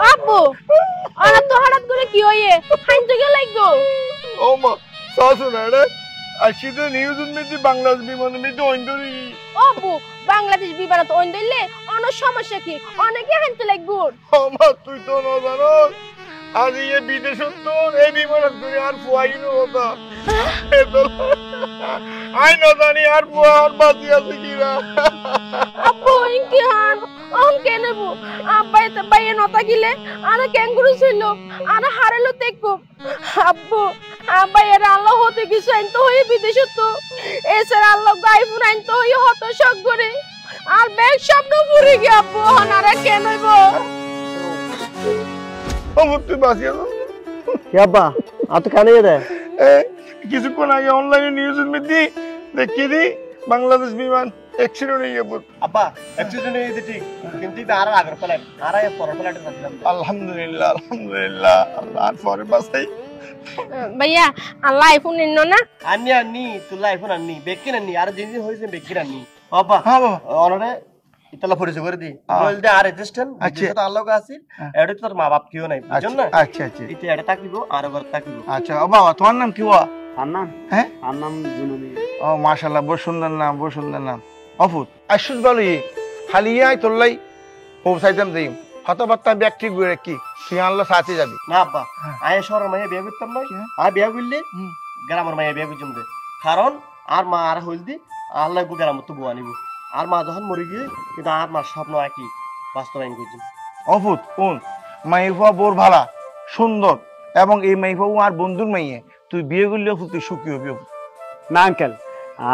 আব্বু আরে তো হঠাৎ করে কি হইয়ে হাইতে গেলাই গো ও মা সাসু না রে আশিতে নিউজ উন্নতি বাংলাদেশ বিমান উন্নতি ওইন্দরি আব্বু বাংলাদেশ বিমান তো ওইন্দইলে অনেক সমস্যা কি অনেকে হাইতে লাগবো ও মা তুই তো না জানো আর এই বিদেশ তো এই বিমান ধরে আর ফুয়াইনো হতা আই না জানি আর ফুয়া আর বাজি আছে কিনা আব্বু ইনকে আর অনকে নেব আব্বাই তো বাইয়ে নতা গিলে আর ক্যাঙ্গুরু ছিল আর হারালো দেখো আব্বু আব্বাই এর আল্লাহ হতে কিছু আইন তো হই বিদেশ তো এসের আল্লাহ গাইফুন আইন তো হই হত শক করে আর ব্যাগ স্বপ্ন পুরি গে আব্বু হনারা কেন হইব ও তুই বাজি আছো কি আব্বা আত কানে রে কিছুক্ষণ আগে অনলাইনে নিউজ উন্নতি দেখি দি বাংলাদেশ বিমান অ্যাক্সিডেন্ট হয়ে গেল আব্বা অ্যাক্সিডেন্ট হয়েছে ঠিক কিন্তু আর আগের ফ্লাইট আর এই পরের ফ্লাইটে যাচ্ছিলাম আলহামদুলিল্লাহ আলহামদুলিল্লাহ আল্লাহর পরে বাসাই ভাইয়া আল্লাহ আইফোন নিন্ন না আন্নি আন্নি তুলা আইফোন আন্নি বেকিন আন্নি আর জিনিস হয়েছে বেকিন আন্নি আব্বা হ্যাঁ বাবা অনরে ইতলা পরিচয় করে দি বলতে আর রেজিস্ট্রেশন যেটা আল্লাহ কাছে এডি তোর মা বাপ কিও নাই বুঝছেন না আচ্ছা আচ্ছা এটা এটা তাকিব আর ঘর তাকিব আচ্ছা ও বাবা তোমার নাম কি বাবা আর নাম হ্যাঁ আর নাম জুনুনি ও মাশাআল্লাহ বহুত সুন্দর নাম বহুত সুন্দর নাম অফুত আশুস বলি খালিয়াই তোলাই পৌঁছাইতাম দেই হতবাত্তা ব্যক্তি গুরে কি তুই আল্লাহ সাথে যাবি না আব্বা আয় শহরের মাইয়া বিয়ে করতাম না আর বিয়ে করলে গ্রামের মাইয়া বিয়ে করতাম দে কারণ আর মা আর হইলদি আল্লাহ গো গ্রাম তো বুয়া নিব আর মা যখন মরে গিয়ে কিন্তু আর মার স্বপ্ন একই বাস্তবায়ন করছি অফুত কোন মাইফা বোর ভালা সুন্দর এবং এই মাইফা আর বন্ধুর মাইয়ে তুই বিয়ে করলে অফুত তুই সুখী হবি না আঙ্কেল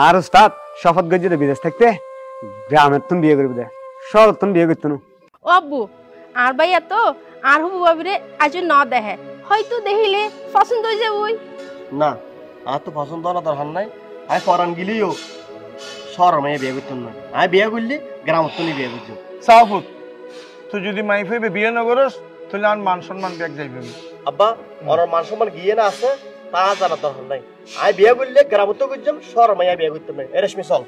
আর উস্তাদ শপথ গজ্জিতে বিদেশ থাকতে গ্রামের তুমি বিয়ে করবি দে শহর তুমি বিয়ে করতো না ও আব্বু আর ভাইয়া তো আর হবু বাবিরে আজ ন দেখে হয়তো দেখিলে পছন্দ হয়ে যাবই না আর তো পছন্দ না দরকার নাই আয় ফরান গিলিও শহরের মাইয়া বিয়ে করতাম না আয় বিয়ে করলে গ্রামের তুমি বিয়ে করছো সাফুত তুই যদি মাইফাইবে বিয়ে না করস তাহলে আর মান সম্মান ব্যাগ যাইবে আব্বা ওর মান সম্মান গিয়ে না আছে তা জানার দরকার নাই আয় বিয়ে করলে গ্রামের তো করছাম শহরের মাইয়া বিয়ে করতাম না এরকমই চল